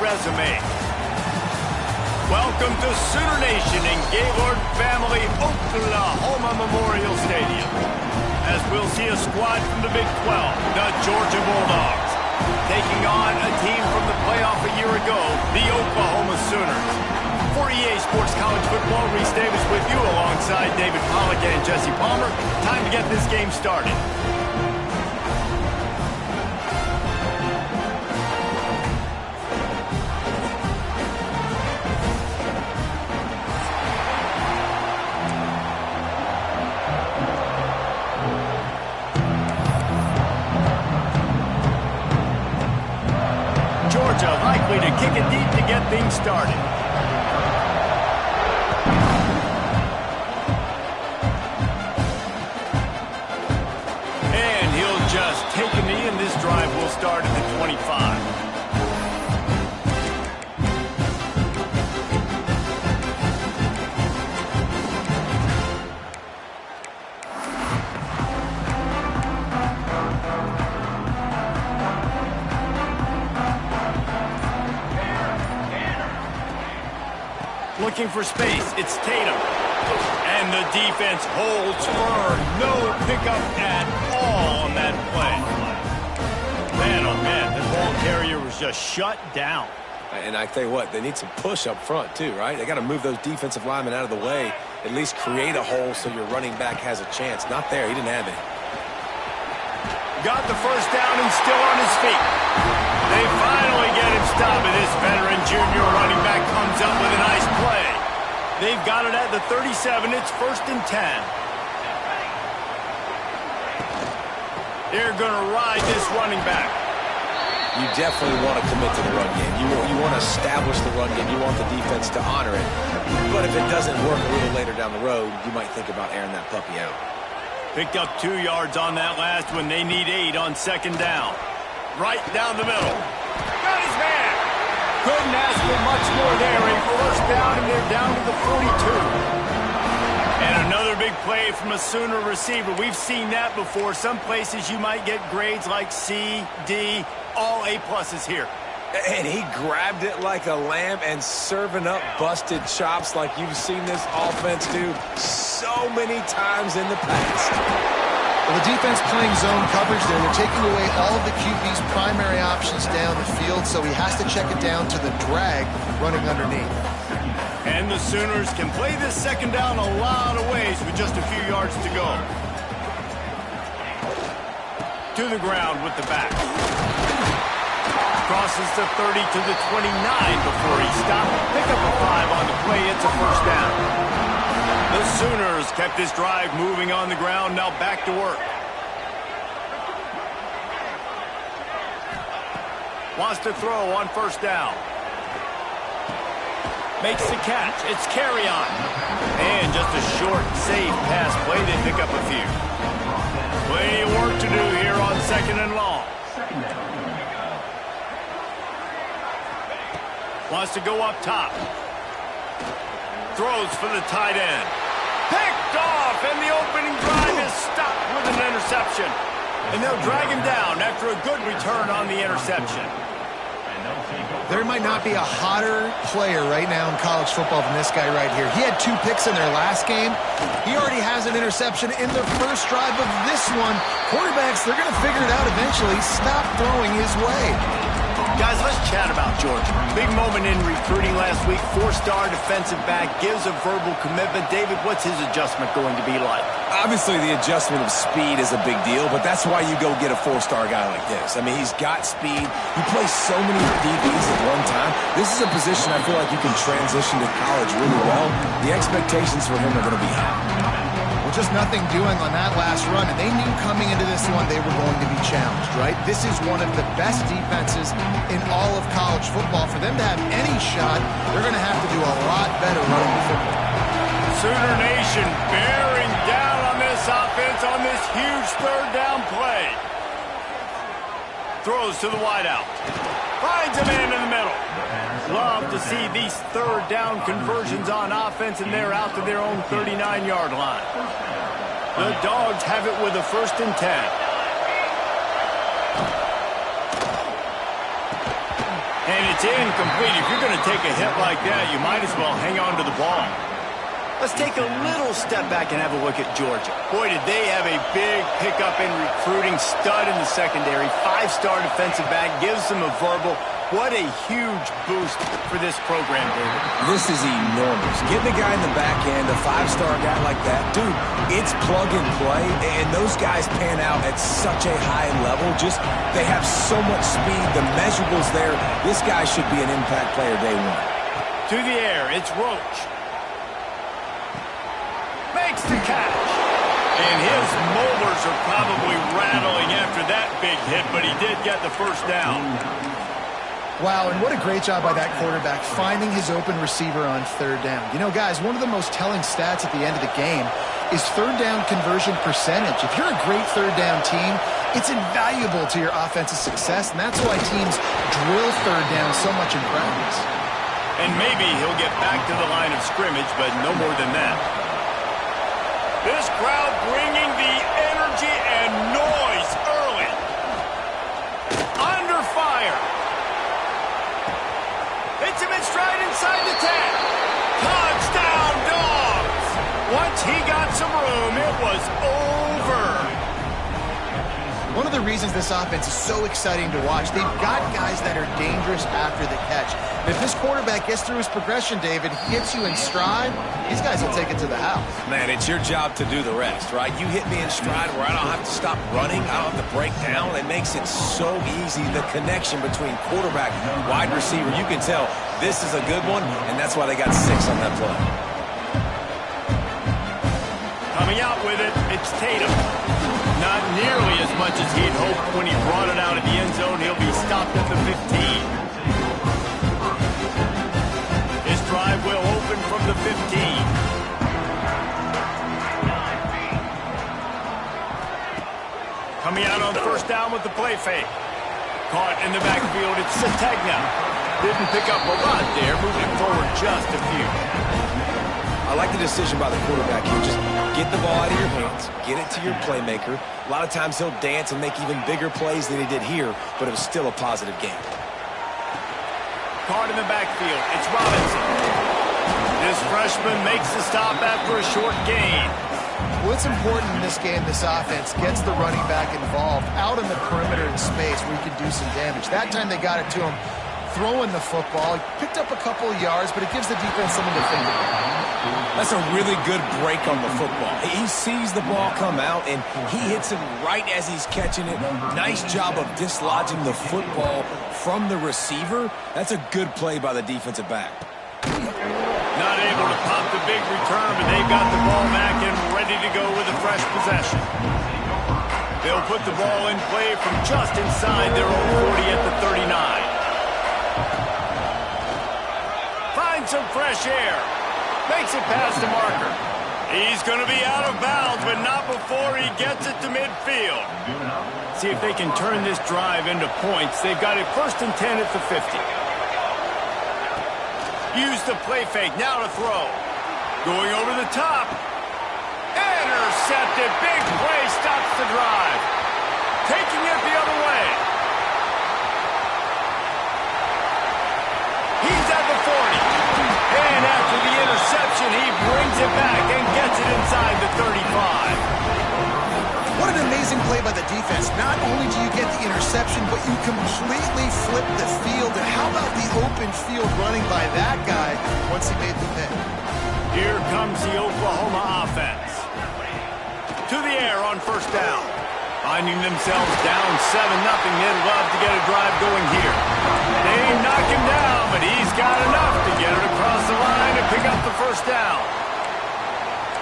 resume. Welcome to Sooner Nation in Gaylord Family Oklahoma Memorial Stadium, as we'll see a squad from the Big 12, the Georgia Bulldogs, taking on a team from the playoff a year ago, the Oklahoma Sooners. For EA Sports College Football, Reese Davis with you alongside David Pollack and Jesse Palmer. Time to get this game started. Georgia likely to kick it deep to get things started. And he'll just take a knee, and this drive will start at the 25. Looking for space, it's Tatum. And the defense holds firm. No pickup at all on that play. Man, oh man, the ball carrier was just shut down. And I tell you what, they need some push up front too, right? They got to move those defensive linemen out of the way, at least create a hole so your running back has a chance. Not there, he didn't have any. Got the first down and still on his feet. They finally get him stopped, and this veteran junior running back comes up with a nice play. They've got it at the 37. It's 1st and 10. They're going to ride this running back. You definitely want to commit to the run game. You want to establish the run game. You want the defense to honor it. But if it doesn't work a little later down the road, you might think about airing that puppy out. Picked up 2 yards on that last one. They need 8 on 2nd down. Right down the middle. Got his man. Couldn't ask for much more there. A 1st down, and they're down to the 42. And another big play from a Sooner receiver. We've seen that before. Some places you might get grades like C, D, all A-pluses here. And he grabbed it like a lamb and serving up busted chops like you've seen this offense do so many times in the past. Well, the defense playing zone coverage there. They're taking away all of the QB's primary options down the field, so he has to check it down to the drag running underneath. And the Sooners can play this 2nd down a lot of ways with just a few yards to go. To the ground with the back. Crosses the 30 to the 29 before he stopped. Pick up a 5 on the play. It's a 1st down. The Sooners kept this drive moving on the ground. Now back to work. Wants to throw on 1st down. Makes the catch. It's carry on. And just a short, safe pass play. They pick up a few. Plenty of work to do here on 2nd and long. Wants to go up top. Throws for the tight end. Picked off, and the opening drive is stopped with an interception. And they'll drag him down after a good return on the interception. There might not be a hotter player right now in college football than this guy right here. He had 2 picks in their last game. He already has an interception in the first drive of this one. Quarterbacks, they're going to figure it out eventually. Stop throwing his way. Guys, let's chat about Georgia. Big moment in recruiting last week. 4-star defensive back gives a verbal commitment. David, what's his adjustment going to be like? Obviously, the adjustment of speed is a big deal, but that's why you go get a 4-star guy like this. I mean, he's got speed. He plays so many DBs at one time. This is a position I feel like you can transition to college really well. The expectations for him are going to be high. Well, just nothing doing on that last run, and they knew coming into this one they were going to be challenged, right? This is one of the best defenses in all of college football. For them to have any shot, they're going to have to do a lot better running the football. Sooner Nation bearing down on this offense on this huge 3rd down play. Throws to the wideout. Finds a man in the middle. Love to see these 3rd down conversions on offense, and they're out to their own 39-yard line. The Dogs have it with a 1st and 10. And it's incomplete. If you're going to take a hit like that, you might as well hang on to the ball. Let's take a little step back and have a look at Georgia. Boy, did they have a big pickup in recruiting. Stud in the secondary. 5-star defensive back. Gives them a verbal. What a huge boost for this program, David. This is enormous. Getting a guy in the back end, a 5-star guy like that, dude, it's plug and play, and those guys pan out at such a high level. Just, they have so much speed. The measurables there. This guy should be an impact player day one. To the air, it's Roach. Makes the catch. And his molars are probably rattling after that big hit, but he did get the first down. Wow, and what a great job by that quarterback finding his open receiver on third down. You know, guys, one of the most telling stats at the end of the game is third down conversion percentage. If you're a great third down team, it's invaluable to your offensive success, and that's why teams drill third down so much in practice. And maybe he'll get back to the line of scrimmage, but no more than that. This crowd bringing the energy and noise early. Under fire. Hits him in stride inside the 10. Touchdown, Dogs. Once he got some room, it was over. One of the reasons this offense is so exciting to watch, they've got guys that are dangerous after the catch. And if this quarterback gets through his progression, David, hits you in stride, these guys will take it to the house. Man, it's your job to do the rest, right? You hit me in stride where I don't have to stop running. I don't have to break down. It makes it so easy. The connection between quarterback and wide receiver, you can tell this is a good one, and that's why they got 6 on that play. Coming out with it, it's Tatum. Not nearly as much as he'd hoped when he brought it out of the end zone. He'll be stopped at the 15. His drive will open from the 15. Coming out on first down with the play fake. Caught in the backfield, it's Sategna. Didn't pick up a lot there, moving forward just a few. I like the decision by the quarterback here. Just get the ball out of your hands, get it to your playmaker. A lot of times he'll dance and make even bigger plays than he did here, but it was still a positive game. Caught in the backfield, it's Robinson. This freshman makes the stop after a short gain. What's important in this game, this offense gets the running back involved out in the perimeter in space where he can do some damage. That time they got it to him throwing the football. He picked up a couple of yards, but it gives the defense something to think about. That's a really good break on the football. He sees the ball come out, and he hits it right as he's catching it. Nice job of dislodging the football from the receiver. That's a good play by the defensive back. Not able to pop the big return, but they've got the ball back and ready to go with a fresh possession. They'll put the ball in play from just inside their own 40 at the 39. Finds some fresh air. Makes it past the marker. He's going to be out of bounds, but not before he gets it to midfield. See if they can turn this drive into points. They've got it 1st and 10 at the 50. Use the play fake, now to throw. Going over the top. Intercepted, big play, stops the drive. Taking it the other way. He's at the 40. And after the interception, he brings it back and gets it inside the 35. What an amazing play by the defense. Not only do you get the interception, but you completely flip the field. And how about the open field running by that guy once he made the pick? Here comes the Oklahoma offense. To the air on first down. Finding themselves down 7-0, they'd love to get a drive going here. They knock him down, but he's got enough to get it across the line and pick up the first down.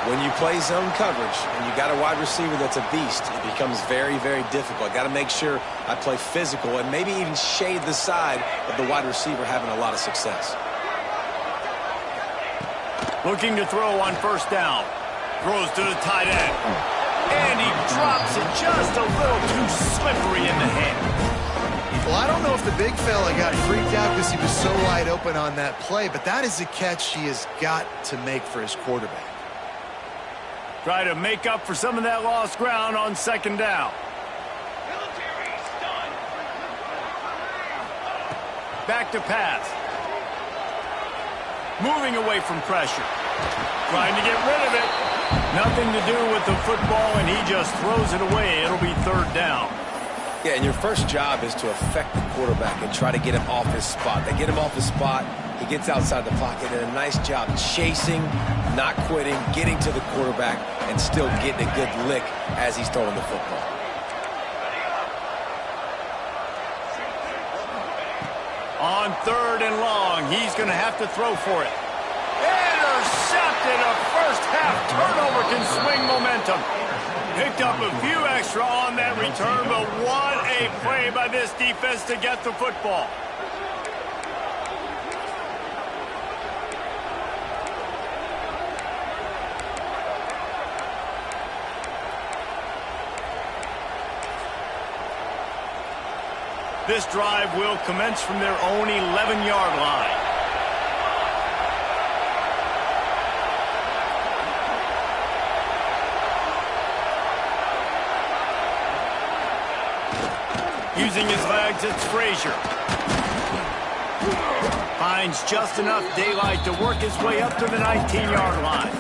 When you play zone coverage and you got a wide receiver that's a beast, it becomes very, very difficult. Got to make sure I play physical and maybe even shade the side of the wide receiver having a lot of success. Looking to throw on first down. Throws to the tight end. And he drops it just a little too slippery in the hand. Well, I don't know if the big fella got freaked out because he was so wide open on that play, but that is a catch he has got to make for his quarterback. Try to make up for some of that lost ground on second down. Back to pass. Moving away from pressure. Trying to get rid of it. Nothing to do with the football, and he just throws it away. It'll be third down. Yeah, and your first job is to affect the quarterback and try to get him off his spot. They get him off his spot. He gets outside the pocket, and a nice job chasing, not quitting, getting to the quarterback, and still getting a good lick as he's throwing the football. On third and long, he's going to have to throw for it. Intercepted. A first-half turnover can swing momentum. Picked up a few extra on that return, but what a play by this defense to get the football. This drive will commence from their own 11-yard line. Using his legs, it's Frazier. Finds just enough daylight to work his way up to the 19-yard line.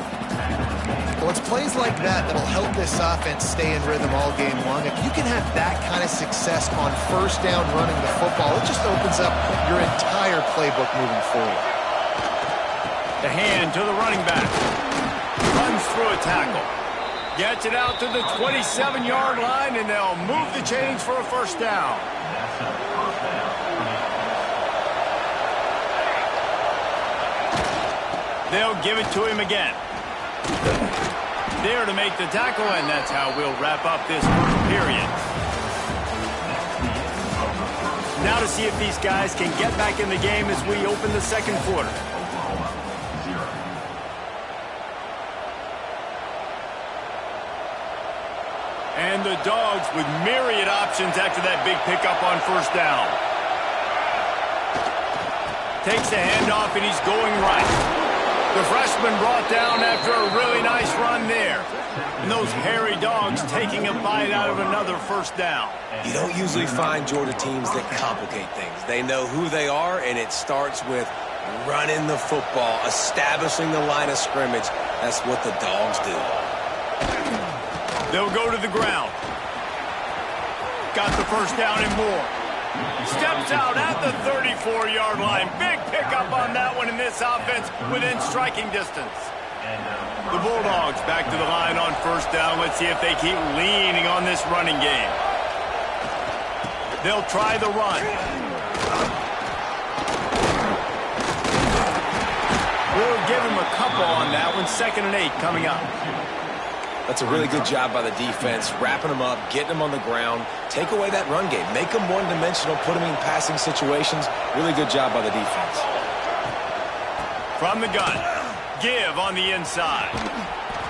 Well, it's plays like that that'll help this offense stay in rhythm all game long. If you can have that kind of success on first down running the football, it just opens up your entire playbook moving forward. The hand to the running back. Runs through a tackle. Gets it out to the 27-yard line, and they'll move the chains for a first down. They'll give it to him again. There to make the tackle, and that's how we'll wrap up this first period. Now to see if these guys can get back in the game as we open the second quarter. And the Dogs with myriad options after that big pickup on first down. Takes the handoff, and he's going right. The freshman brought down after a really nice run there. And those hairy Dogs taking a bite out of another first down. You don't usually find Georgia teams that complicate things. They know who they are, and it starts with running the football, establishing the line of scrimmage. That's what the Dogs do. They'll go to the ground. Got the first down and more. Steps out at the 34-yard line. Big pickup on that one in this offense within striking distance. The Bulldogs back to the line on first down. Let's see if they keep leaning on this running game. They'll try the run. We'll give him a couple on that one. 2nd and 8 coming up. That's a really good job by the defense, wrapping them up, getting them on the ground. Take away that run game. Make them one-dimensional, put them in passing situations. Really good job by the defense. From the gun, give on the inside.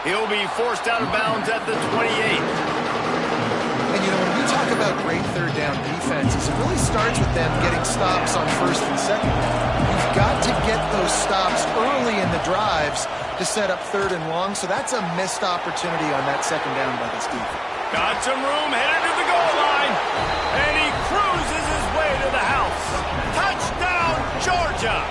He'll be forced out of bounds at the 28. And, you know, when we talk about great third down defenses, it really starts with them getting stops on first and second. You've got to get those stops early in the drives to set up third and long, so that's a missed opportunity on that second down by this defense. Got some room, headed to the goal line, and he cruises his way to the house. Touchdown, Georgia!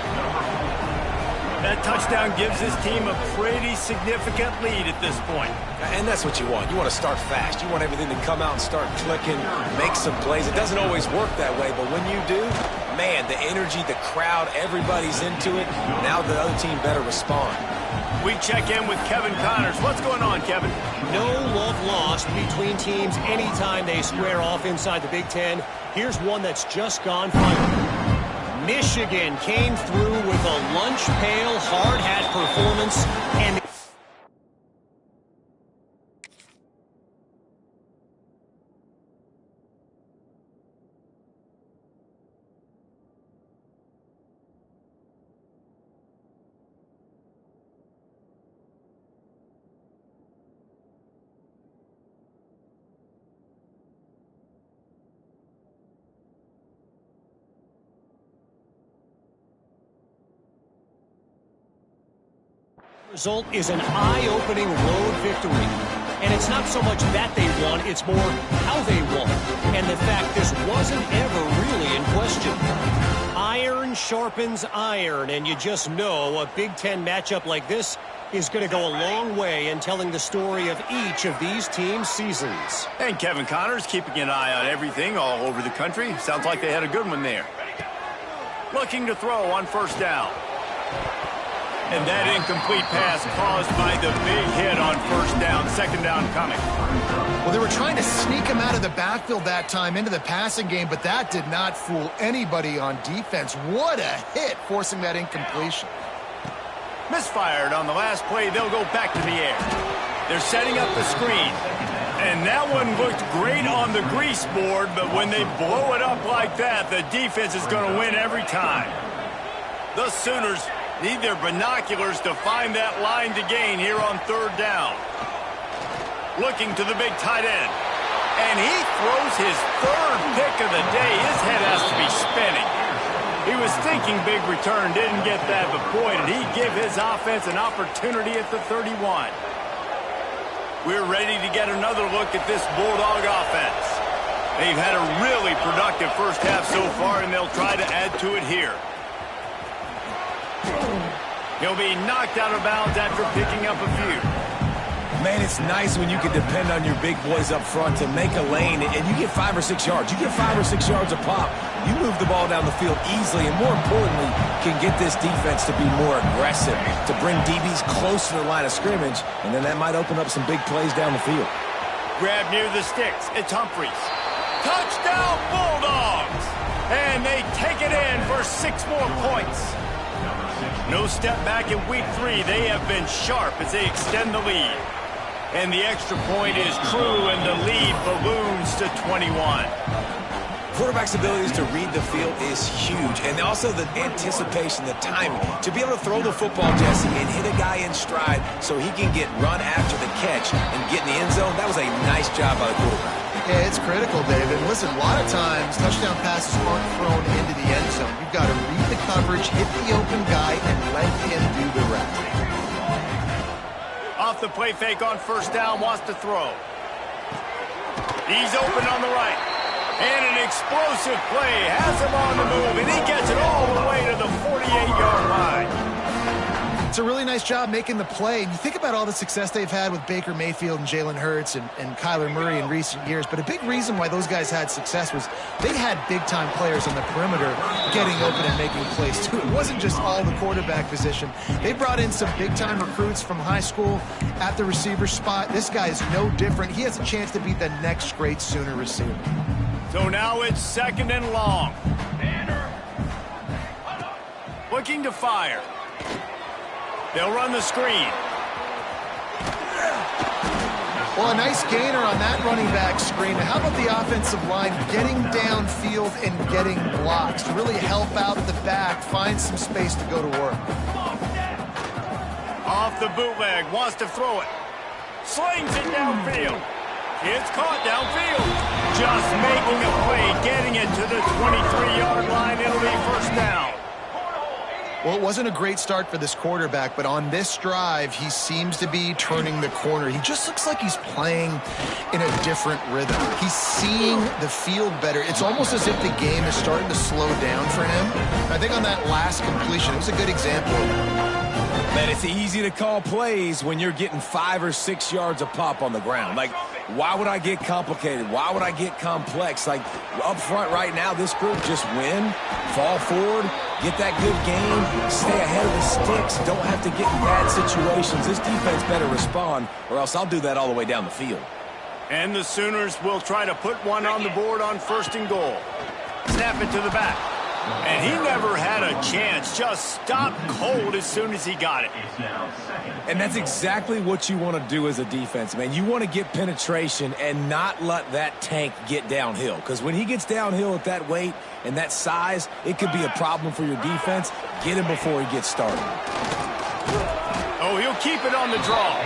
That touchdown gives his team a pretty significant lead at this point. And that's what you want. You want to start fast. You want everything to come out and start clicking, make some plays. It doesn't always work that way, but when you do, man, the energy, the crowd, everybody's into it. Now the other team better respond. We check in with Kevin Connors. What's going on, Kevin? No love lost between teams anytime they square off inside the Big Ten. Here's one that's just gone final. Michigan came through with a lunch pail, hard hat performance, and result is an eye-opening road victory. And it's not so much that they won, it's more how they won. And the fact this wasn't ever really in question. Iron Iron sharpens iron, and you just know a Big Ten matchup like this is going to go a long way in telling the story of each of these teams' seasons. And Kevin Connors keeping an eye on everything all over the country. Sounds like they had a good one there. Looking to throw on first down. And that incomplete pass caused by the big hit on first down. Second down coming. Well, they were trying to sneak him out of the backfield that time into the passing game, but that did not fool anybody on defense. What a hit, forcing that incompletion. Misfired on the last play. They'll go back to the air. They're setting up the screen. And that one looked great on the grease board, but when they blow it up like that, the defense is going to win every time. The Sooners need their binoculars to find that line to gain here on third down. Looking to the big tight end. And he throws his third pick of the day. His head has to be spinning. He was thinking big return, didn't get that, but boy, did he give his offense an opportunity at the 31. We're ready to get another look at this Bulldog offense. They've had a really productive first half so far, and they'll try to add to it here. He'll be knocked out of bounds after picking up a few. Man, it's nice when you can depend on your big boys up front to make a lane, and you get 5 or 6 yards. You get 5 or 6 yards a pop. You move the ball down the field easily, and more importantly, can get this defense to be more aggressive, to bring DBs close to the line of scrimmage, and then that might open up some big plays down the field. Grab near the sticks. It's Humphries. Touchdown, Bulldogs! And they take it in for 6 more points. No step back in week 3. They have been sharp as they extend the lead. And the extra point is true, and the lead balloons to 21. Quarterback's abilities to read the field is huge, and also the anticipation, the timing. To be able to throw the football, Jesse, and hit a guy in stride so he can get run after the catch and get in the end zone, that was a nice job by the quarterback. Yeah, it's critical, David. Listen, a lot of times touchdown passes aren't thrown into the end zone. You've got to read the coverage, hit the open guy, and let him do the rest. Off the play fake on first down, wants to throw. He's open on the right. And an explosive play has him on the move, and he gets it all the way to the 48-yard line. It's a really nice job making the play. And you think about all the success they've had with Baker Mayfield and Jalen Hurts and Kyler Murray in recent years, but a big reason why those guys had success was they had big-time players on the perimeter getting open and making plays, too. It wasn't just all the quarterback position. They brought in some big-time recruits from high school at the receiver spot. This guy is no different. He has a chance to be the next great Sooner receiver. So now it's second and long. Looking to fire. They'll run the screen. Well, a nice gainer on that running back screen. How about the offensive line getting downfield and getting blocks to really help out the back, find some space to go to work. Off the bootleg, wants to throw it. Slings it downfield. It's caught downfield. Just making a play, getting it to the 23-yard line. It'll be first down. Well, it wasn't a great start for this quarterback, but on this drive, he seems to be turning the corner. He just looks like he's playing in a different rhythm. He's seeing the field better. It's almost as if the game is starting to slow down for him. I think on that last completion, it was a good example of that. Man, it's easy to call plays when you're getting 5 or 6 yards a pop on the ground. Like, why would I get complicated? Why would I get complex? Like, up front right now, this group just win, fall forward, get that good game, stay ahead of the sticks, don't have to get in bad situations. This defense better respond, or else I'll do that all the way down the field. And the Sooners will try to put one on the board on first and goal. Snap it to the back. And he never had a chance, just stopped cold as soon as he got it. And that's exactly what you want to do as a defense, man. You want to get penetration and not let that tank get downhill. Because when he gets downhill at that weight and that size, it could be a problem for your defense. Get him before he gets started. Oh, he'll keep it on the draw.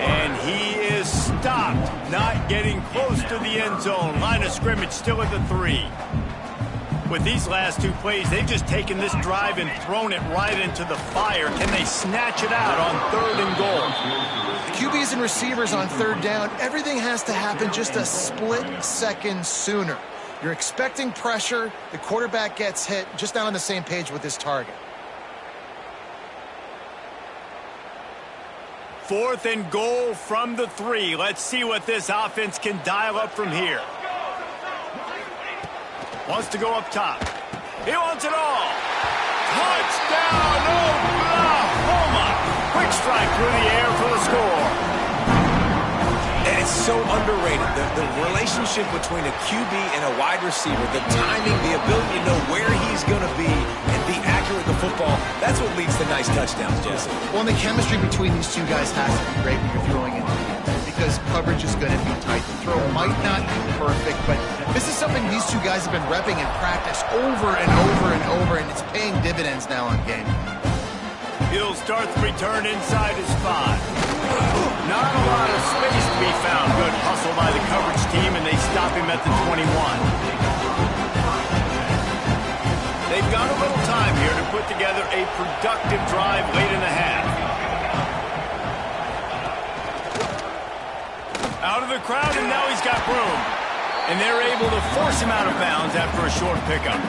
And he is stopped, not getting close to the end zone. Line of scrimmage still at the 3. With these last 2 plays, they've just taken this drive and thrown it right into the fire. Can they snatch it out on third and goal? QBs and receivers on third down, everything has to happen just a split second sooner. You're expecting pressure. The quarterback gets hit, just not on the same page with his target. 4th and goal from the 3. Let's see what this offense can dial up from here. Wants to go up top. He wants it all. Touchdown, Oklahoma! Quick strike through the air for the score. And it's so underrated. The relationship between a QB and a wide receiver, the timing, the ability to know where he's going to be and be accurate with the football, that's what leads to nice touchdowns, Jesse. Well, and the chemistry between these two guys has to be great when you're throwing in because coverage is going to be tight. The throw might not be perfect, but this is something these two guys have been repping in practice over and over and over, and it's paying dividends now on game. He'll start the return inside his 5. Not a lot of space to be found. Good hustle by the coverage team, and they stop him at the 21. They've got a little time here to put together a productive drive late in the half. Out of the crowd, and now he's got room. And they're able to force him out of bounds after a short pickup.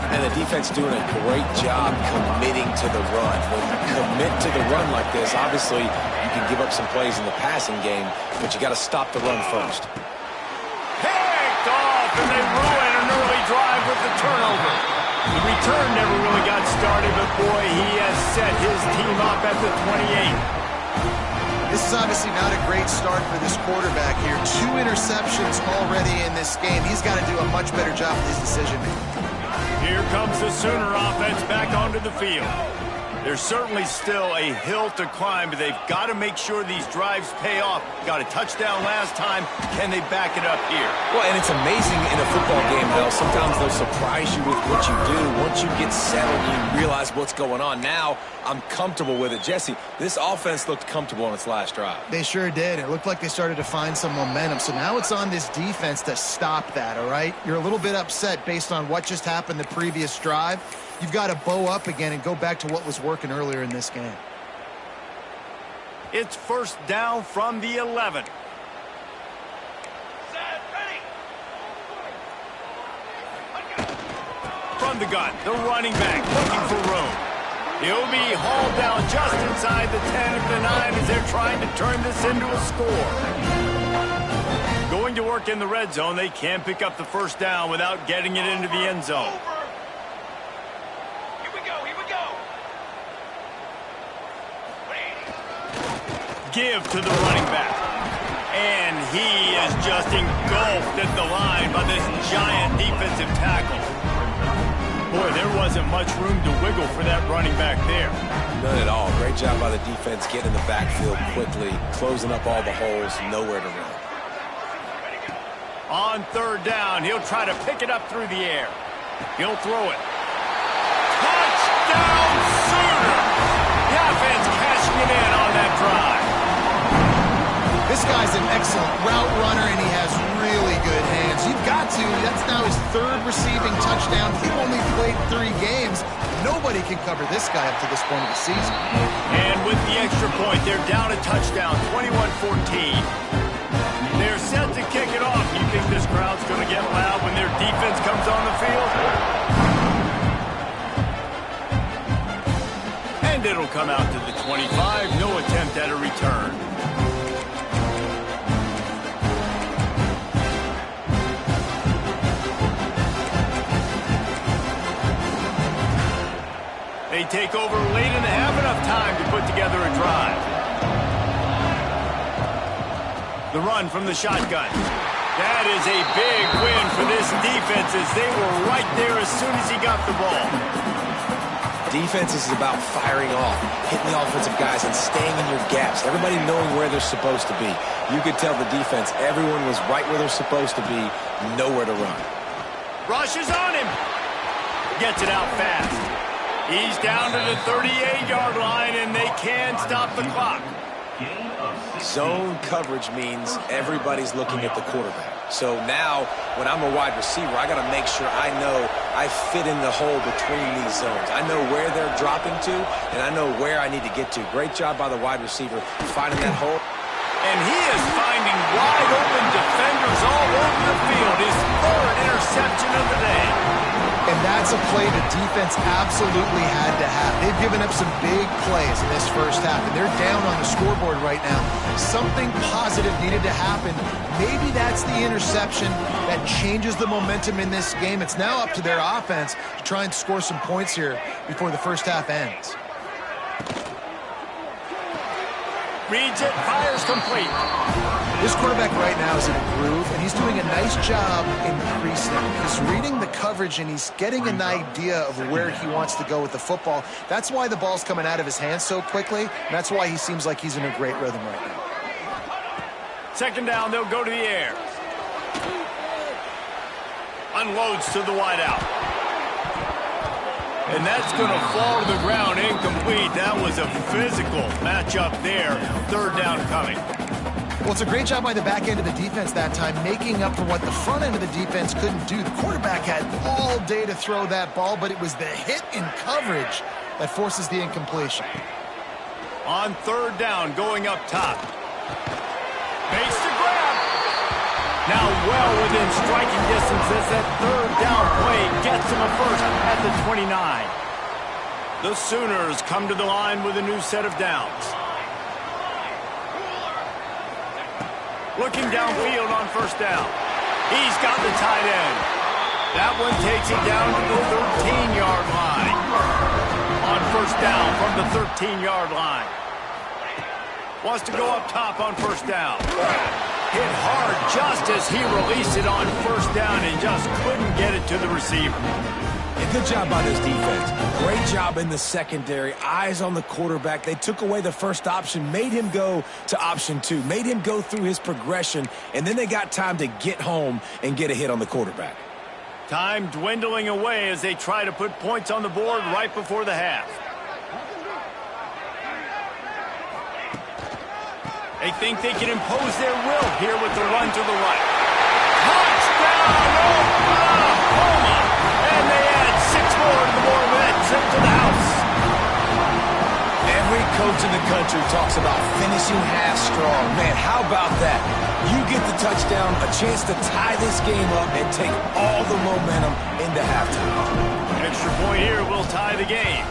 And the defense doing a great job committing to the run. When you commit to the run like this, obviously you can give up some plays in the passing game, but you got to stop the run first. Picked off, and they ruin an early drive with the turnover. The return never really got started, but boy, he has set his team up at the 28. This is obviously not a great start for this quarterback here. 2 interceptions already in this game. He's got to do a much better job with his decision-making. Here comes the Sooner offense back onto the field. There's certainly still a hill to climb, but they've got to make sure these drives pay off. Got a touchdown last time. Can they back it up here? Well, and it's amazing in a football game how sometimes they'll surprise you with what you do. Once you get settled and you realize what's going on. Now, I'm comfortable with it. Jesse, this offense looked comfortable on its last drive. They sure did. It looked like they started to find some momentum. So now it's on this defense to stop that, all right? You're a little bit upset based on what just happened the previous drive. You've got to bow up again and go back to what was working earlier in this game. It's 1st down from the 11. From the gun, the running back looking for room. He'll be hauled down just inside the 10 of the 9 as they're trying to turn this into a score. Going to work in the red zone, they can pick up the 1st down without getting it into the end zone. Give to the running back. And he is just engulfed at the line by this giant defensive tackle. Boy, there wasn't much room to wiggle for that running back there. None at all. Great job by the defense getting in the backfield quickly, closing up all the holes, nowhere to run. On 3rd down, he'll try to pick it up through the air. He'll throw it. Touchdown, Sooner! The offense cashing it in on that drive. This guy's an excellent route runner, and he has really good hands. You've got to. That's now his 3rd receiving touchdown. He only played 3 games. Nobody can cover this guy up to this point of the season. And with the extra point, they're down a touchdown, 21-14. They're set to kick it off. You think this crowd's going to get loud when their defense comes on the field? And it'll come out to the 25. No attempt at a return. They take over late and have enough time to put together a drive. The run from the shotgun. That is a big win for this defense as they were right there as soon as he got the ball. Defense is about firing off, hitting the offensive guys and staying in your gaps. Everybody knowing where they're supposed to be. You could tell the defense, everyone was right where they're supposed to be, nowhere to run. Rushes on him. Gets it out fast. He's down to the 38-yard line, and they can stop the clock. Zone coverage means everybody's looking at the quarterback. So now, when I'm a wide receiver, I got to make sure I know I fit in the hole between these zones. I know where they're dropping to, and I know where I need to get to. Great job by the wide receiver finding that hole. And he is finding wide open defenders all over the field. His third interception of the day. And that's a play the defense absolutely had to have. They've given up some big plays in this first half, and they're down on the scoreboard right now. Something positive needed to happen. Maybe that's the interception that changes the momentum in this game. It's now up to their offense to try and score some points here before the first half ends. Reads it, fires complete. This quarterback right now is in a groove, and he's doing a nice job increasing it. He's reading the coverage, and he's getting an idea of where he wants to go with the football. That's why the ball's coming out of his hands so quickly, and that's why he seems like he's in a great rhythm right now. Second down, they'll go to the air. Unloads to the wideout. And that's going to fall to the ground incomplete. That was a physical matchup there. Third down coming. Well, it's a great job by the back end of the defense that time, making up for what the front end of the defense couldn't do. The quarterback had all day to throw that ball, but it was the hit in coverage that forces the incompletion. On third down, going up top. Makes the grab. Now well within striking distance as that third down play gets him a first at the 29. The Sooners come to the line with a new set of downs. Looking downfield on first down. He's got the tight end. That one takes it down to the 13-yard line. On first down from the 13-yard line. Wants to go up top on first down. Hit hard just as he released it on first down and just couldn't get it to the receiver. Yeah, good job by this defense. Great job in the secondary. Eyes on the quarterback. They took away the first option, made him go to option 2, made him go through his progression, and then they got time to get home and get a hit on the quarterback. Time dwindling away as they try to put points on the board right before the half. They think they can impose their will here with the run to the right. Touchdown, Oklahoma! And they add 6 more to the board with that trip to the house. Every coach in the country talks about finishing half strong. Man, how about that? You get the touchdown, a chance to tie this game up and take all the momentum into halftime. Extra point here will tie the game.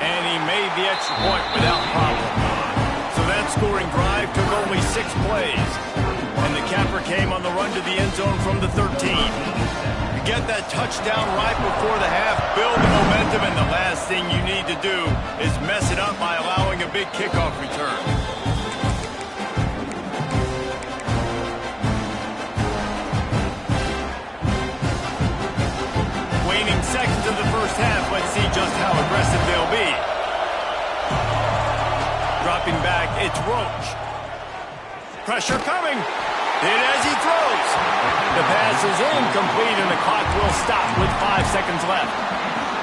And he made the extra point without problem. So that scoring drive took only 6 plays. And the capper came on the run to the end zone from the 13. You get that touchdown right before the half, build the momentum, and the last thing you need to do is mess it up by allowing a big kickoff return. Waning seconds of the first half, let's see just how aggressive they'll be. Dropping back, it's Roach. Pressure coming. Hit as he throws. The pass is incomplete, and the clock will stop with 5 seconds left.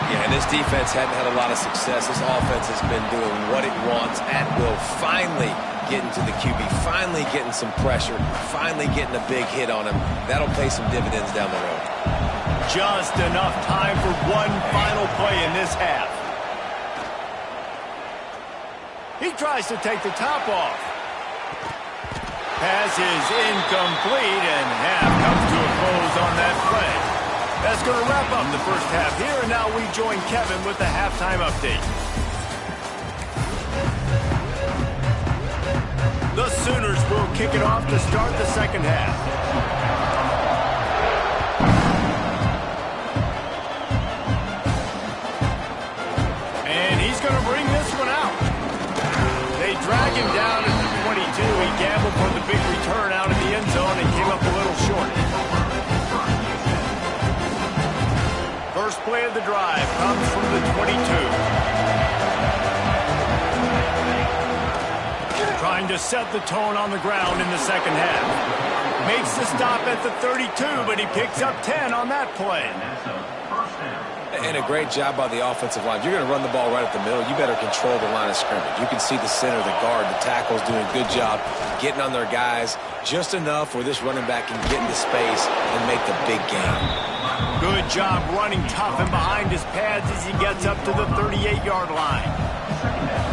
Yeah, and this defense hadn't had a lot of success. This offense has been doing what it wants at will. Finally getting to the QB, finally getting some pressure, finally getting a big hit on him. That'll pay some dividends down the road. Just enough time for one final play in this half. He tries to take the top off. Pass is incomplete, and half comes to a close on that play. That's going to wrap up the first half here, and now we join Kevin with the halftime update. The Sooners will kick it off to start the second half. And he's going to bring this one out. They drag him down at the 22. He gambled for the big return out of the end zone and came up a little short. First play of the drive comes from the 22. Trying to set the tone on the ground in the second half. Makes the stop at the 32, but he picks up 10 on that play. And a great job by the offensive line. If you're going to run the ball right at the middle, you better control the line of scrimmage. You can see the center, the guard, the tackles doing a good job getting on their guys just enough where this running back can get into space and make the big game. Good job running tough and behind his pads as he gets up to the 38-yard line.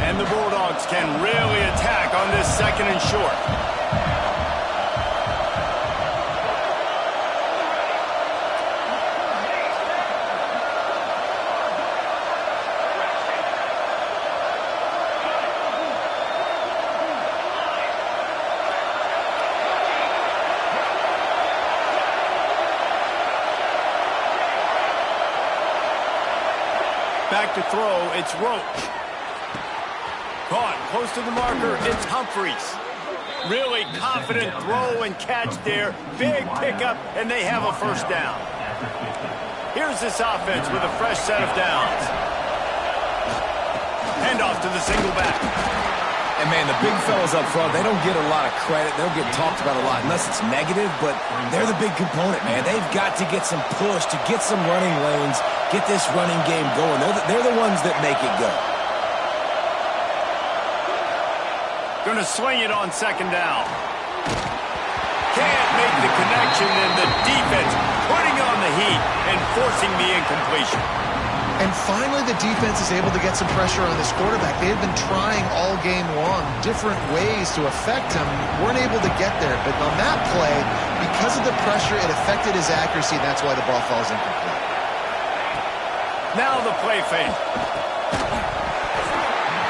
And the Bulldogs can really attack on this 2nd and short. Back to throw, it's Roach. Caught close to the marker, it's Humphries. Really confident throw and catch there. Big pickup, and they have a first down. Here's this offense with a fresh set of downs. Handoff to the single back. And, man, the big fellas up front, they don't get a lot of credit. They don't get talked about a lot unless it's negative, but they're the big component, man. They've got to get some push, to get some running lanes, get this running game going. They're the ones that make it go. Going to swing it on 2nd down. Can't make the connection, and the defense putting on the heat and forcing the incompletion. And finally, the defense is able to get some pressure on this quarterback. They had been trying all game long different ways to affect him. Weren't able to get there. But on that play, because of the pressure, it affected his accuracy, and that's why the ball falls incomplete. Now the play fake.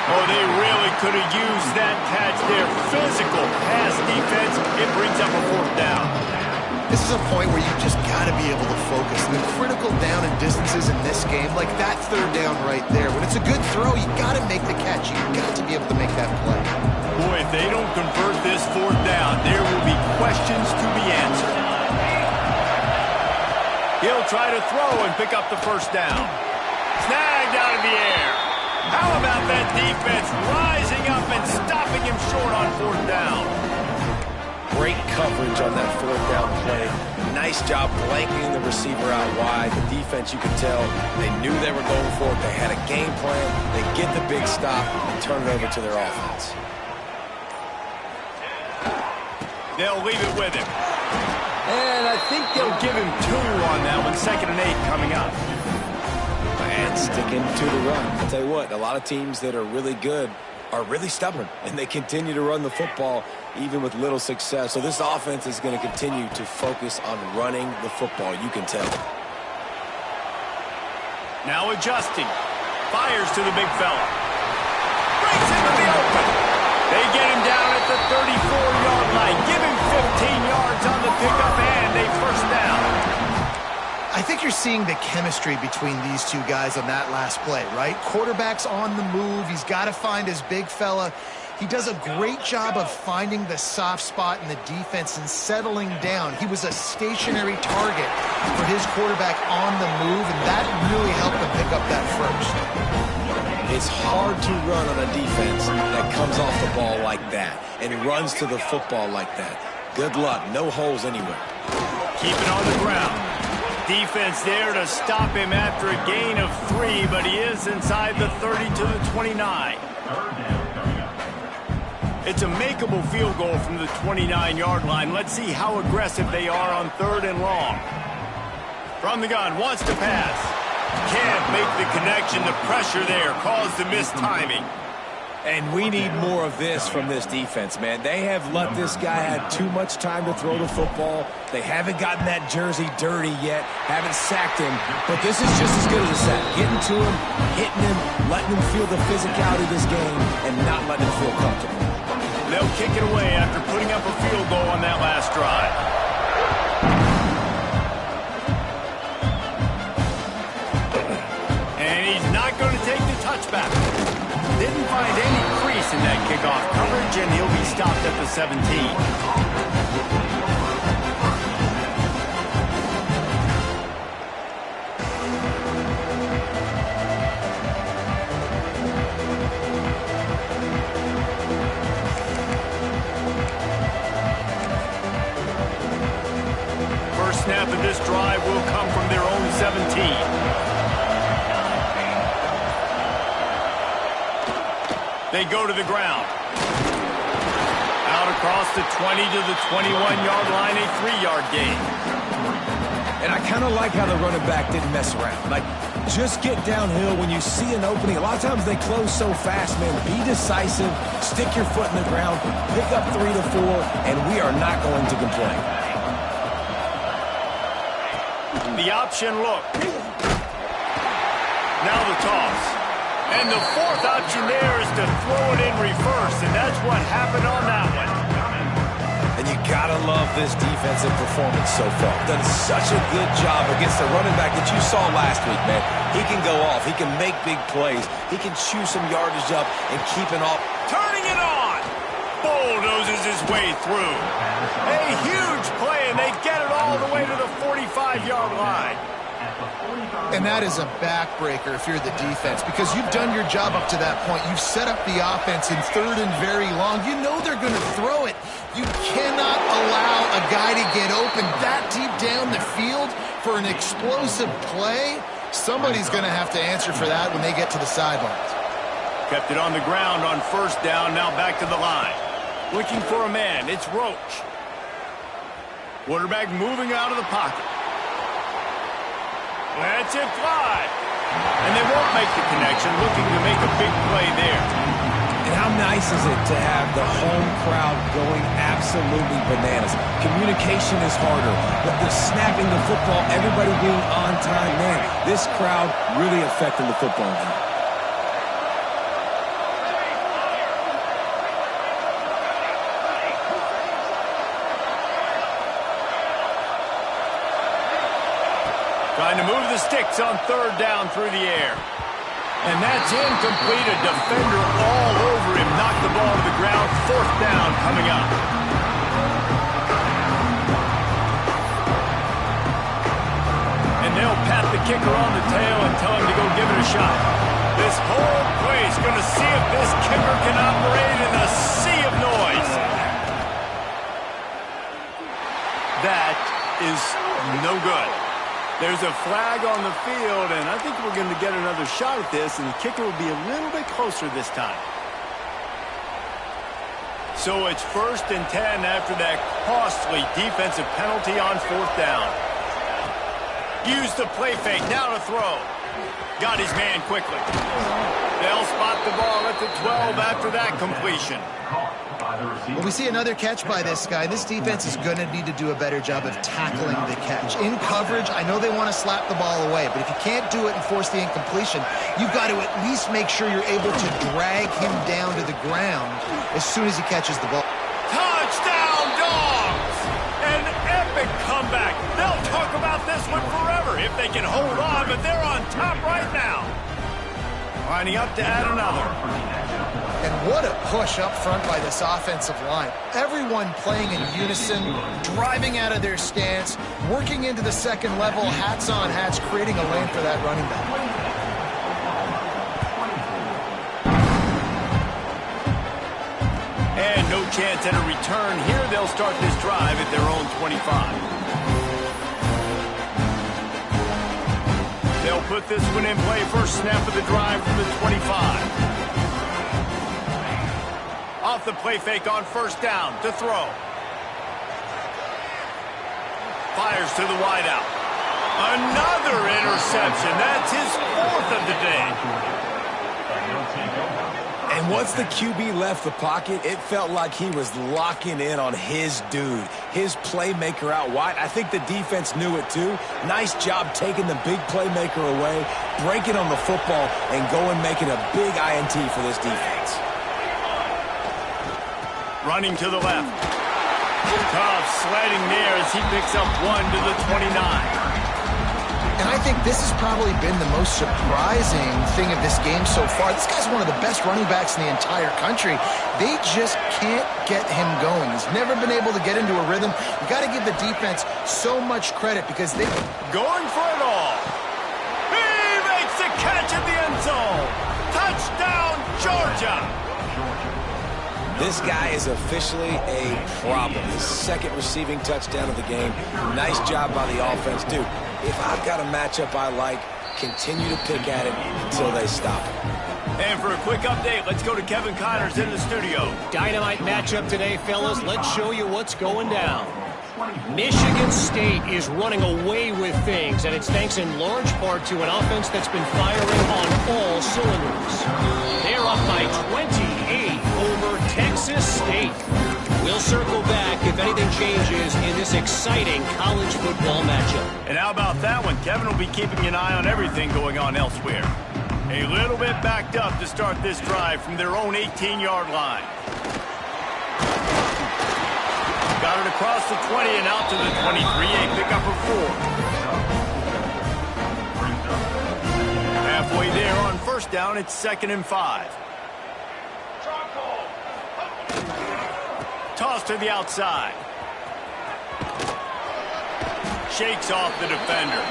Oh, they really could have used that catch there. Physical pass defense. It brings up a 4th down. This is a point where you just got to be able to focus. The critical down and distances in this game, like that 3rd down right there. When it's a good throw, you got to make the catch. You got to be able to make that play. Boy, if they don't convert this 4th down, there will be questions to be answered. He'll try to throw and pick up the first down. Snagged out of the air. How about that defense rising up and stopping him short on 4th down? Great coverage on that 4th down play. Nice job blanketing the receiver out wide. The defense, you could tell, they knew they were going for it. They had a game plan. They get the big stop and turn it over to their offense. They'll leave it with him. And I think they'll give him 2 on that one. 2nd and 8 coming up. And sticking to the run. I'll tell you what, a lot of teams that are really good are really stubborn, and they continue to run the football even with little success. So this offense is going to continue to focus on running the football, you can tell. Now adjusting. Fires to the big fella. Breaks into the open. They get him down at the 34-yard line. Give him 15 yards on the pickup and a first down. I think you're seeing the chemistry between these two guys on that last play, right? Quarterback's on the move. He's got to find his big fella. He does a great job of finding the soft spot in the defense and settling down. He was a stationary target for his quarterback on the move, and that really helped him pick up that first. It's hard to run on a defense that comes off the ball like that and runs to the football like that. Good luck. No holes anywhere. Keep it on the ground. Defense there to stop him after a gain of 3, but he is inside the 30 to the 29. It's a makeable field goal from the 29-yard line. Let's see how aggressive they are on 3rd and long. From the gun, wants to pass. Can't make the connection. The pressure there caused the missed timing. And we need more of this from this defense, man. They have let this guy have too much time to throw the football. They haven't gotten that jersey dirty yet, haven't sacked him. But this is just as good as a sack. Getting to him, hitting him, letting him feel the physicality of this game, and not letting him feel comfortable. They'll kick it away after putting up a field goal on that last drive. And he's not going to take the touchback. Didn't find any crease in that kickoff coverage, and he'll be stopped at the 17. First snap of this drive will come from their own 17. They go to the ground. Out across the 20 to the 21-yard line, a 3-yard gain. And I kind of like how the running back didn't mess around. Like, Just get downhill when you see an opening. A lot of times they close so fast, man. Be decisive, stick your foot in the ground, pick up 3 to 4, and we are not going to complain. The option look. Now the toss. And the fourth option there is to throw it in reverse, and that's what happened on that one. And you gotta love this defensive performance so far. Done such a good job against the running back that you saw last week, man. He can go off. He can make big plays. He can chew some yardage up and keep it off. Turning it on. Bulldozes his way through. A huge play, and they get it all the way to the 45-yard line. And that is a backbreaker if you're the defense, because you've done your job up to that point. You've set up the offense in 3rd and very long. You know they're going to throw it. You cannot allow a guy to get open that deep down the field for an explosive play. Somebody's going to have to answer for that when they get to the sidelines. Kept it on the ground on 1st down, now back to the line. Looking for a man, it's Roach. Quarterback moving out of the pocket. That's it fly. And they won't make the connection, looking to make a big play there. And how nice is it to have the home crowd going absolutely bananas? Communication is harder, but the snapping the football, everybody being on time, man, this crowd really affecting the football game. Trying to move the sticks on 3rd down through the air. And that's incomplete. A defender all over him. Knocked the ball to the ground. 4th down coming up. And they'll pat the kicker on the tail and tell him to go give it a shot. This whole place going to see if this kicker can operate in a sea of noise. That is no good. There's a flag on the field, and I think we're going to get another shot at this, and the kicker will be a little bit closer this time. So it's 1st and 10 after that costly defensive penalty on 4th down. Use the play fake, now to throw. Got his man quickly. They'll spot the ball at the 12 after that completion. Well, we see another catch by this guy. This defense is going to need to do a better job of tackling the catch. In coverage, I know they want to slap the ball away, but if you can't do it and force the incompletion, you've got to at least make sure you're able to drag him down to the ground as soon as he catches the ball. Touchdown, Dogs! An epic comeback. They'll talk about this one forever if they can hold on, but they're on top right now. Lining up to add another. And what a push up front by this offensive line. Everyone playing in unison, driving out of their stance, working into the 2nd level, hats on hats, creating a lane for that running back. And no chance at a return here. They'll start this drive at their own 25. They'll put this one in play. First snap of the drive from the 25. Off the play fake on 1st down to throw. Fires to the wideout. Another interception. That's his 4th of the day. And once the QB left the pocket, it felt like he was locking in on his dude, his playmaker out wide. I think the defense knew it too. Nice job taking the big playmaker away, breaking on the football, and going making a big INT for this defense. Running to the left. Tough sledding there as he picks up 1 to the 29. And I think this has probably been the most surprising thing of this game so far. This guy's one of the best running backs in the entire country. They just can't get him going. He's never been able to get into a rhythm. You got to give the defense so much credit because they going for it all. He makes the catch at the end zone. Touchdown, Georgia. This guy is officially a problem. His 2nd receiving touchdown of the game. Nice job by the offense. Dude, if I've got a matchup I like, continue to pick at it until they stop it. And for a quick update, let's go to Kevin Connors in the studio. Dynamite matchup today, fellas. Let's show you what's going down. Michigan State is running away with things, and it's thanks in large part to an offense that's been firing on all cylinders. They're up by 28 over Texas State. We'll circle back if anything changes in this exciting college football matchup. And how about that one? Kevin will be keeping an eye on everything going on elsewhere. A little bit backed up to start this drive from their own 18-yard line. Got it across the 20 and out to the 23. A pickup of 4. Halfway there on first down, it's 2nd and 5. Toss to the outside. Shakes off the defender.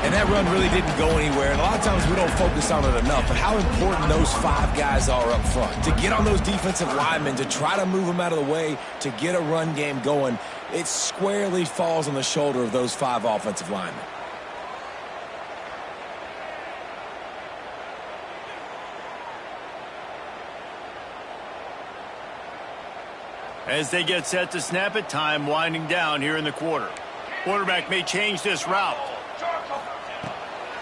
And that run really didn't go anywhere. And a lot of times we don't focus on it enough. But how important those 5 guys are up front. To get on those defensive linemen, to try to move them out of the way, to get a run game going, it squarely falls on the shoulder of those 5 offensive linemen. As they get set to snap it, time winding down here in the quarter. Quarterback may change this route.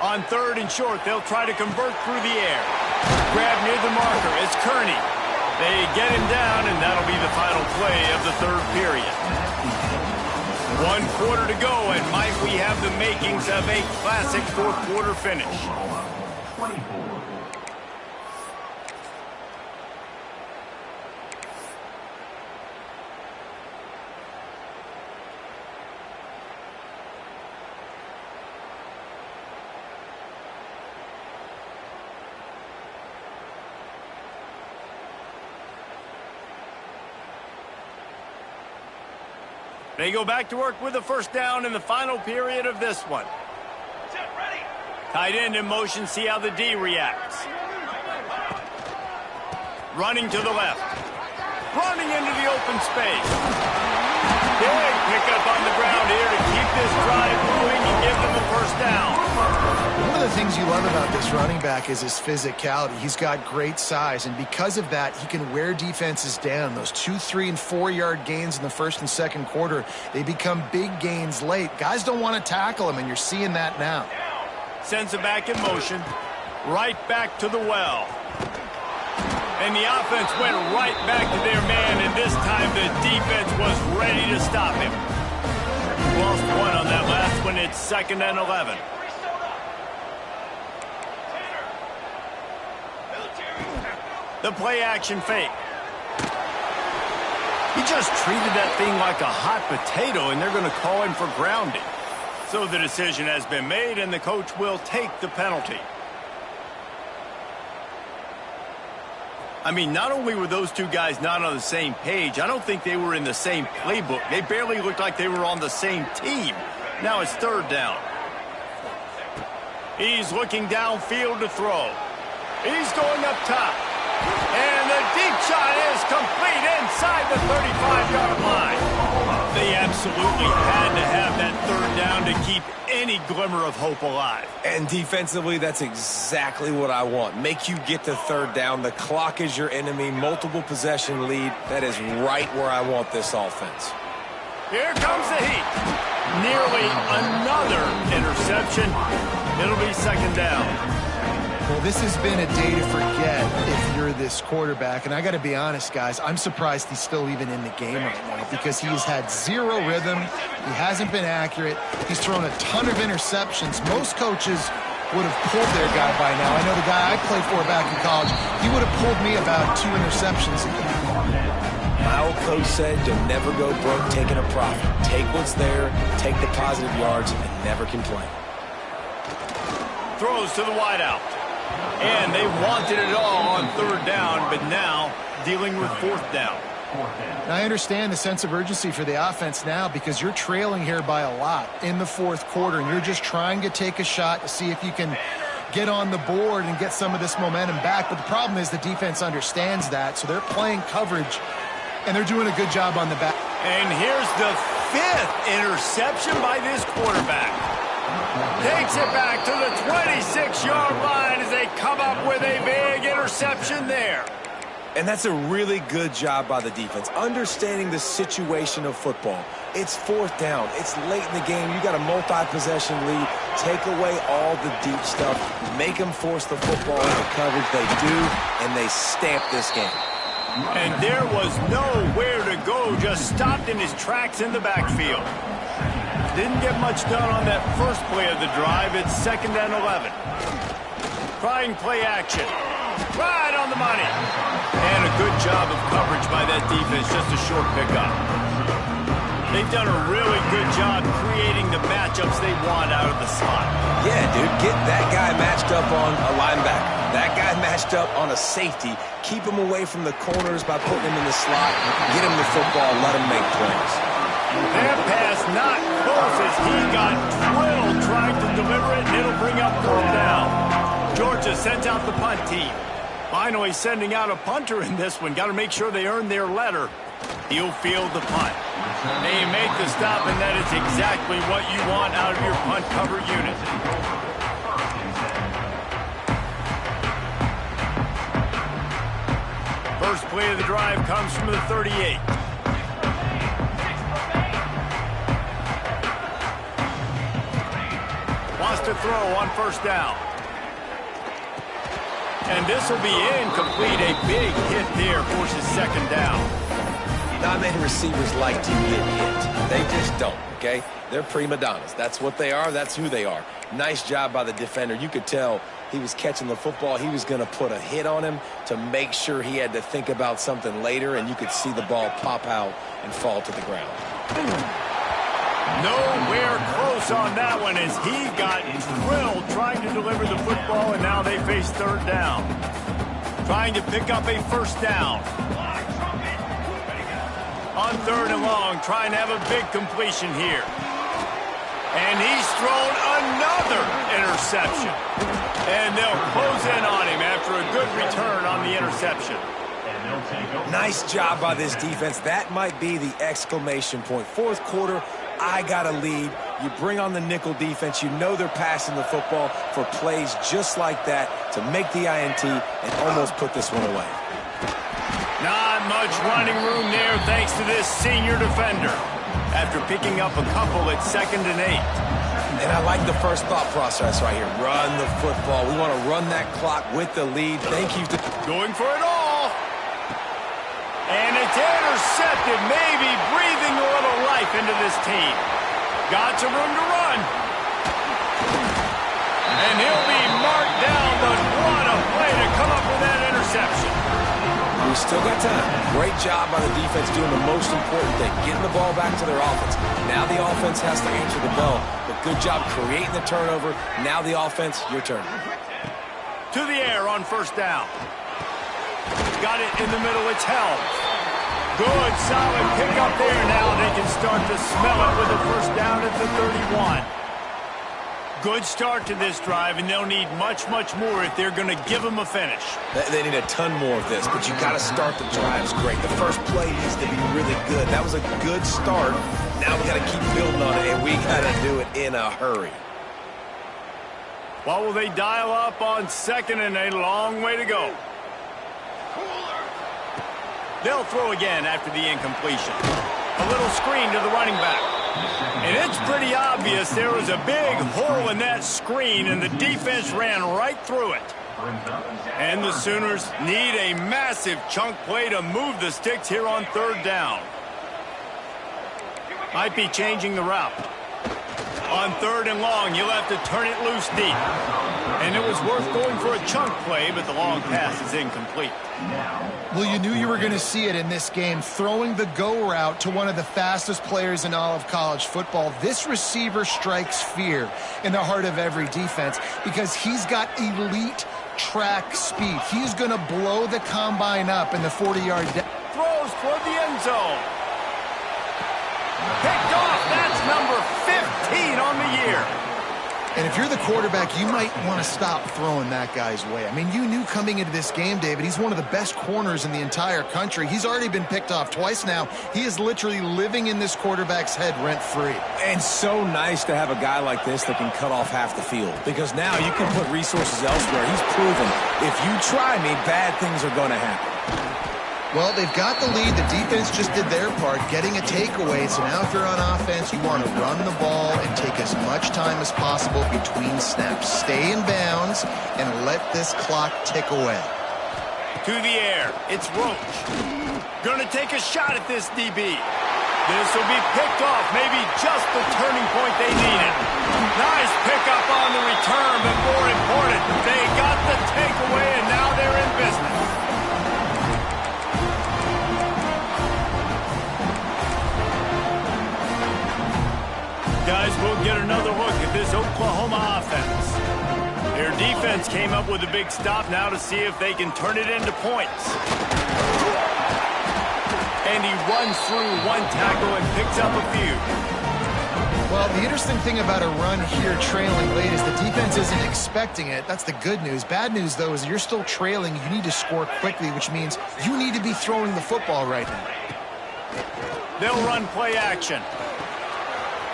On 3rd and short, they'll try to convert through the air. Grab near the marker. It's Kearney. They get him down, and that'll be the final play of the 3rd period. 1 quarter to go, and might we have the makings of a classic 4th quarter finish. They go back to work with a first down in the final period of this one. Tight end in motion, see how the D reacts. Running to the left. Running into the open space. Big pickup on the ground here to keep this drive moving and give them the first down. One of the things you love about this running back is his physicality. He's got great size, and because of that, he can wear defenses down. Those 2-, 3-, and 4-yard gains in the 1st and 2nd quarter, they become big gains late. Guys don't want to tackle him, and you're seeing that now. Sends it back in motion. Right back to the well. And the offense went right back to their man, and this time the defense was ready to stop him. Lost 1 on that last one. It's 2nd and 11. The play action fake. He just treated that thing like a hot potato, and they're going to call him for grounding. So the decision has been made, and the coach will take the penalty. I mean, not only were those 2 guys not on the same page, I don't think they were in the same playbook. They barely looked like they were on the same team. Now it's 3rd down. He's looking downfield to throw. He's going up top. And the deep shot is complete inside the 35-yard line. They absolutely had to have that 3rd down to keep any glimmer of hope alive. And defensively, that's exactly what I want. Make you get to 3rd down. The clock is your enemy. Multiple possession lead. That is right where I want this offense. Here comes the heat. Nearly another interception. It'll be 2nd down. Well, this has been a day to forget if you're this quarterback. And I got to be honest, guys, I'm surprised he's still even in the game right now because he has had 0 rhythm. He hasn't been accurate. He's thrown a ton of interceptions. Most coaches would have pulled their guy by now. I know the guy I played for back in college, he would have pulled me about 2 interceptions ago. My old coach said you'll never go broke taking a profit. Take what's there, take the positive yards, and never complain. Throws to the wideout. And they wanted it all on 3rd down, but now dealing with 4th down. And I understand the sense of urgency for the offense now because you're trailing here by a lot in the 4th quarter, and you're just trying to take a shot to see if you can get on the board and get some of this momentum back. But the problem is the defense understands that, so they're playing coverage, and they're doing a good job on the back. And here's the 5th interception by this quarterback. Takes it back to the 26-yard line as they come up with a big interception there. And that's a really good job by the defense, understanding the situation of football. It's fourth down. It's late in the game. You got a multi-possession lead. Take away all the deep stuff. Make them force the football into coverage. They do, and they stamp this game. And there was nowhere to go. Just stopped in his tracks in the backfield. Didn't get much done on that first play of the drive. It's 2nd and 11. Trying play action. Right on the money. And a good job of coverage by that defense. Just a short pickup. They've done a really good job creating the matchups they want out of the slot. Yeah, dude, get that guy matched up on a linebacker. That guy matched up on a safety. Keep him away from the corners by putting him in the slot. Get him the football. Let him make plays. That pass not close as he got drilled trying to deliver it, and it'll bring up 4th down. Georgia sends out the punt team. Finally sending out a punter in this one. Got to make sure they earn their letter. He'll field the punt. They make the stop, and that is exactly what you want out of your punt cover unit. First play of the drive comes from the 38. Wants to throw on 1st down. And this will be incomplete. A big hit there forces 2nd down. Not many receivers like to get hit. They just don't, okay? They're prima donnas. That's what they are. That's who they are. Nice job by the defender. You could tell he was catching the football. He was going to put a hit on him to make sure he had to think about something later, and you could see the ball pop out and fall to the ground. Nowhere close on that one as he got drilled trying to deliver the football, and now they face 3rd down. Trying to pick up a 1st down. On 3rd and long, trying to have a big completion here. And he's thrown another interception. And they'll close in on him after a good return on the interception. Nice job by this defense. That might be the exclamation point. 4th quarter, I got a lead. You bring on the nickel defense. You know they're passing the football for plays just like that to make the INT and almost put this one away. Not much running room there thanks to this senior defender after picking up a couple at 2nd and 8. And I like the first thought process right here. Run the football. We want to run that clock with the lead. Thank you. Going for it all. And it's intercepted, maybe breathing a little life into this team. Got some room to run. And he'll be marked down, but what a play to come up with that interception. We still got time. Great job by the defense doing the most important thing, getting the ball back to their offense. Now the offense has to answer the bell, but good job creating the turnover. Now the offense, your turn. To the air on 1st down. Got it in the middle, it's held. Good, solid pickup there. Now they can start to smell it with a 1st down at the 31. Good start to this drive, and they'll need much, much more if they're going to give them a finish. They need a ton more of this, but you got to start the drives great. The first play needs to be really good. That was a good start. Now we got to keep building on it, and we got to do it in a hurry. What will they dial up on 2nd and a long way to go? They'll throw again after the incompletion. A little screen to the running back. And it's pretty obvious there was a big hole in that screen, and the defense ran right through it. And the Sooners need a massive chunk play to move the sticks here on 3rd down. Might be changing the route. On 3rd and long, you'll have to turn it loose deep. And it was worth going for a chunk play, but the long pass is incomplete. Well, you knew you were going to see it in this game, throwing the go route to one of the fastest players in all of college football. This receiver strikes fear in the heart of every defense because he's got elite track speed. He's going to blow the combine up in the 40-yard throws toward the end zone. Picked off. That's number 15 on the year. And if you're the quarterback, you might want to stop throwing that guy's way. I mean, you knew coming into this game, David, he's one of the best corners in the entire country. He's already been picked off twice now. He is literally living in this quarterback's head rent-free. And so nice to have a guy like this that can cut off half the field, because now you can put resources elsewhere. He's proven if you try me, bad things are going to happen. Well, they've got the lead. The defense just did their part, getting a takeaway. So now if you're on offense, you want to run the ball and take as much time as possible between snaps. Stay in bounds and let this clock tick away. To the air, it's Roach. Gonna take a shot at this DB. This will be picked off, maybe just the turning point they needed. Nice pickup on the return, but more important, they got the takeaway, and now they're in business. Guys, we'll get another look at this Oklahoma offense. Their defense came up with a big stop now to see if they can turn it into points. And he runs through one tackle and picks up a few. Well, the interesting thing about a run here trailing late is the defense isn't expecting it. That's the good news. Bad news, though, is you're still trailing. You need to score quickly, which means you need to be throwing the football right now. They'll run play action.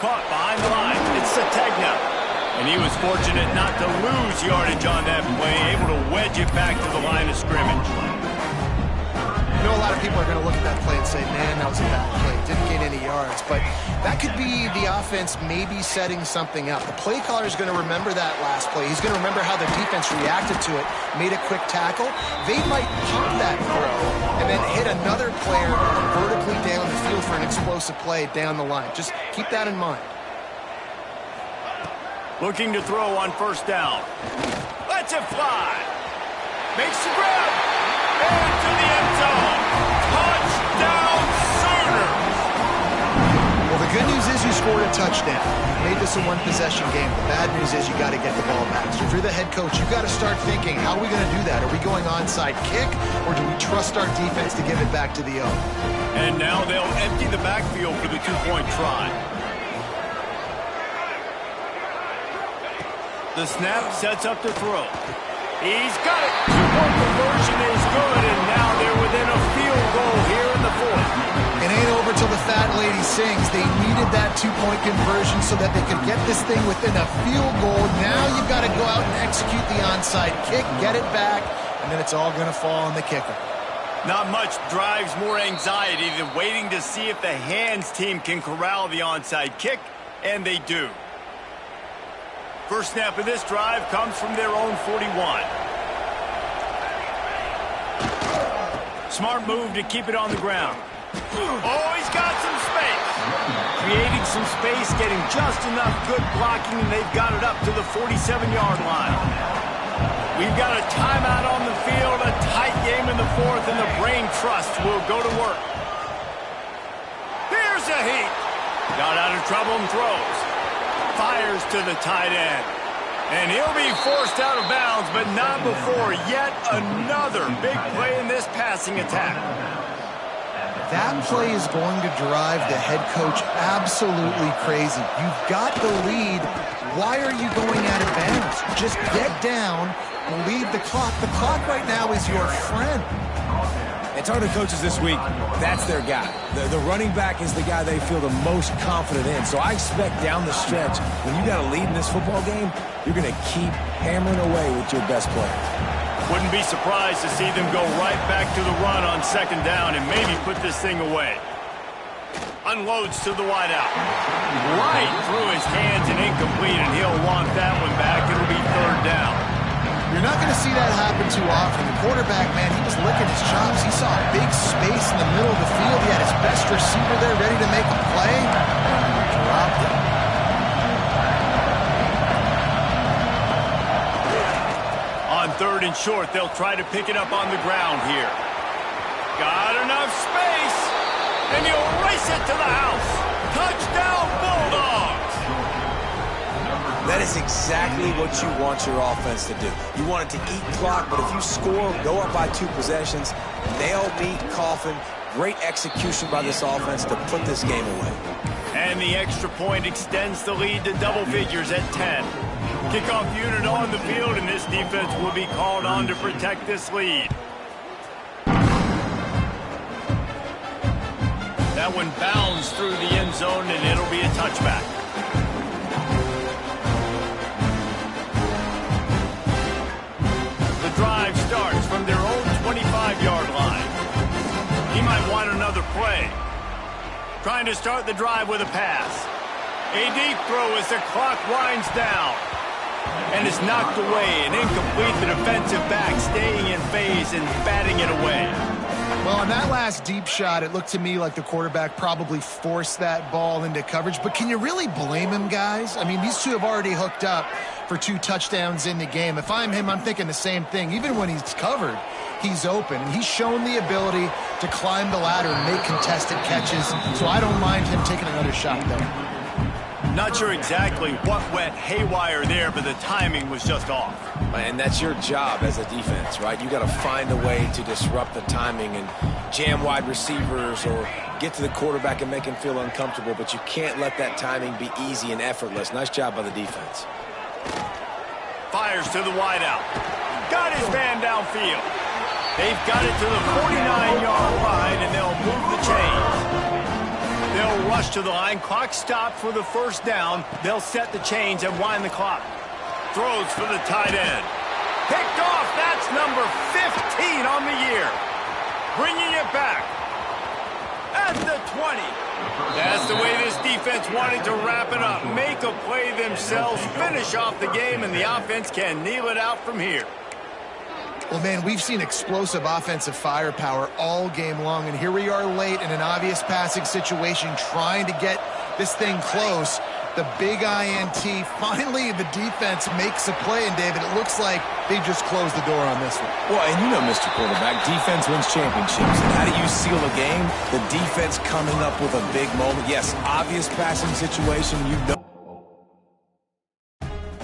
Caught behind the line. It's Sategna. And he was fortunate not to lose yardage on that play, able to wedge it back to the line of scrimmage. I know a lot of people are going to look at that play and say, man, that was a bad play. Didn't gain any yards. But that could be the offense maybe setting something up. The play caller is going to remember that last play. He's going to remember how the defense reacted to it, made a quick tackle. They might pump that throw and then hit another player vertically down the field for an explosive play down the line. Just keep that in mind. Looking to throw on first down. Lets it fly. Makes the grab. Into the end zone. Touchdown Sooners. Well, the good news is you scored a touchdown. You made this a one-possession game. The bad news is you got to get the ball back. So if you're the head coach, you got to start thinking, how are we going to do that? Are we going onside kick, or do we trust our defense to give it back to the O? And now they'll empty the backfield for the two-point try. The snap sets up to throw. He's got it. Two-point conversion is good, and now they're within a field goal here in the fourth. It ain't over till the fat lady sings. They needed that two-point conversion so that they could get this thing within a field goal. Now you've got to go out and execute the onside kick, get it back, and then it's all going to fall on the kicker. Not much drives more anxiety than waiting to see if the hands team can corral the onside kick, and they do. First snap of this drive comes from their own 41. Smart move to keep it on the ground. Oh, he's got some space. Creating some space, getting just enough good blocking, and they've got it up to the 47-yard line. We've got a timeout on the field, a tight game in the fourth, and the Brain Trust will go to work. Here's a heat. Got out of trouble and throws. Fires to the tight end. And he'll be forced out of bounds, but not before yet another big play in this passing attack. That play is going to drive the head coach absolutely crazy. You've got the lead. Why are you going out of bounds? Just get down and lead the clock. The clock right now is your friend. And talking to coaches this week, that's their guy. The running back is the guy they feel the most confident in. So I expect down the stretch, when you got a lead in this football game, you're going to keep hammering away with your best player. Wouldn't be surprised to see them go right back to the run on second down and maybe put this thing away. Unloads to the wideout. Right through his hands and incomplete, and he'll want that one back. It'll be third down. You're not going to see that happen too often. The quarterback, man, he was licking his chops. He saw a big space in the middle of the field. He had his best receiver there ready to make a play, and he dropped it. On third and short, they'll try to pick it up on the ground here. Got enough space, and he'll race it to the house. Touchdown, Bulldogs! That is exactly what you want your offense to do. You want it to eat clock, but if you score, go up by 2 possessions, nail, meet, coffin, great execution by this offense to put this game away. And the extra point extends the lead to double figures at 10. Kickoff unit on the field, and this defense will be called on to protect this lead. That one bounds through the end zone, and it'll be a touchback. The drive starts from their own 25-yard line. He might want another play. Trying to start the drive with a pass. A deep throw as the clock winds down. And it's knocked away and incomplete. The defensive back staying in phase and batting it away. Well, on that last deep shot, it looked to me like the quarterback probably forced that ball into coverage. But can you really blame him, guys? I mean, these two have already hooked up for 2 touchdowns in the game. If I'm him, I'm thinking the same thing. Even when he's covered, he's open. And he's shown the ability to climb the ladder and make contested catches. So I don't mind him taking another shot, though. Not sure exactly what went haywire there, but the timing was just off. And that's your job as a defense, right? You got to find a way to disrupt the timing and jam wide receivers or get to the quarterback and make him feel uncomfortable, but you can't let that timing be easy and effortless. Nice job by the defense. Fires to the wideout. Got his man downfield. They've got it to the 49-yard line, and they'll move the chains. They'll rush to the line. Clock stopped for the first down. They'll set the chains and wind the clock. Throws for the tight end. Picked off. That's number 15 on the year. Bringing it back at the 20. That's the way this defense wanted to wrap it up. Make a play themselves, finish off the game, and the offense can kneel it out from here. Well, man, we've seen explosive offensive firepower all game long, and here we are late in an obvious passing situation trying to get this thing close. The big INT, finally the defense makes a play, and David, it looks like they just closed the door on this one. Well, and you know, Mr. Quarterback, defense wins championships. And how do you seal a game? The defense coming up with a big moment. Yes, obvious passing situation, you know.